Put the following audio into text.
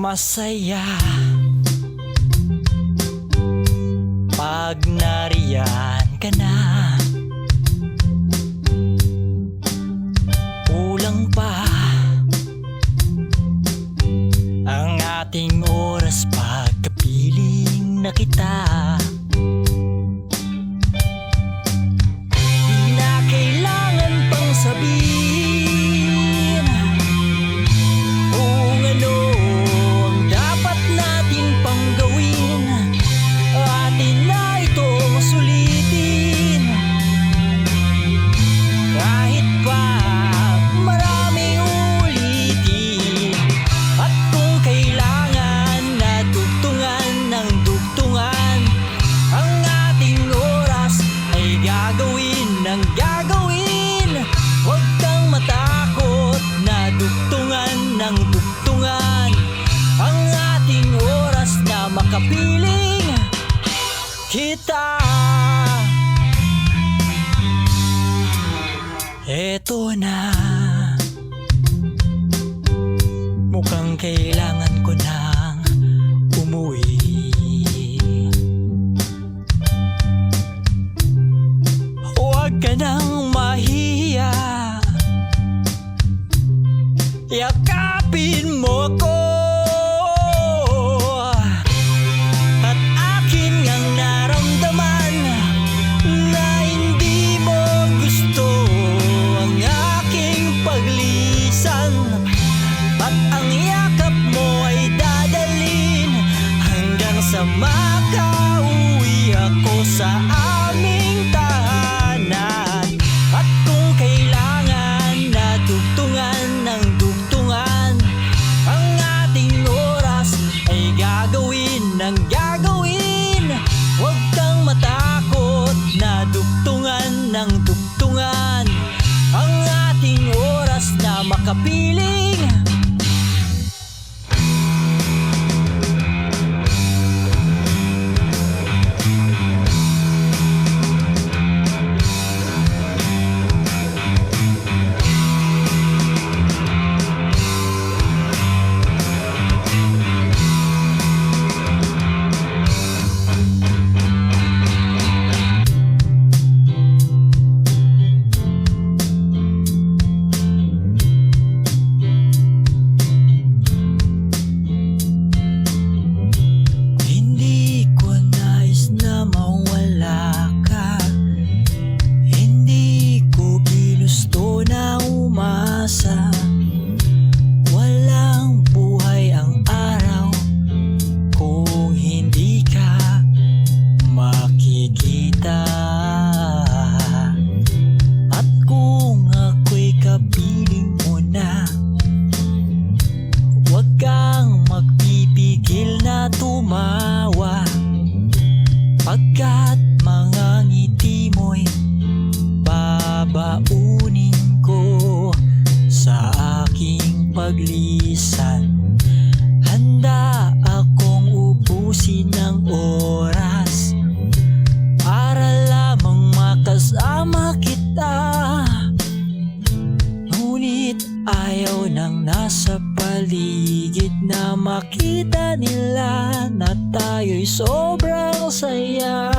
Masaya pag nariyan ka na, kulang pa ang ating oras pagkapiling na kita. Di na kailangan pang sabihin kung ano ang dapat natin pang gawin. Atin na itong sulitin, kahit pa maraming ulitin. At kung kailangan na dugtungan ng dugtungan, ang ating oras ay gagawin ng gagawin. Huwag kang matakot na dugtungan ng dugtungan ang ating oras na makapiling kita. Eto na, mukhang kailangan ko nang umuwi. Huwag ka nang mahiya, yakapin mo ko. At akin ngang naramdaman na hindi mo gusto ang aking paglisan. At ang yakap mo ay dadalhin hanggang sa makauwi ako sa aming tahanan. At kung kailangan na dugtungan ng dugtungan, ang ating oras ay gagawin ng gagawin. Huwag kang matakot na dugtungan ng dugtungan ang ating oras na makapiling. Hindi ko nais na mawala ka, hindi ko ginusto na umasa. Walang buhay ang araw kung hindi ka makikita. At kung ako'y kapiling mo na, huwag kang magpipigil na tumawa, pagkat mga ngiti mo'y babaunin ko sa aking paglisan. Handa akong ubusin ng oras para lamang makasama kita. Ngunit ayaw nang nasa paligid na makita nila na tayo'y sobrang saya.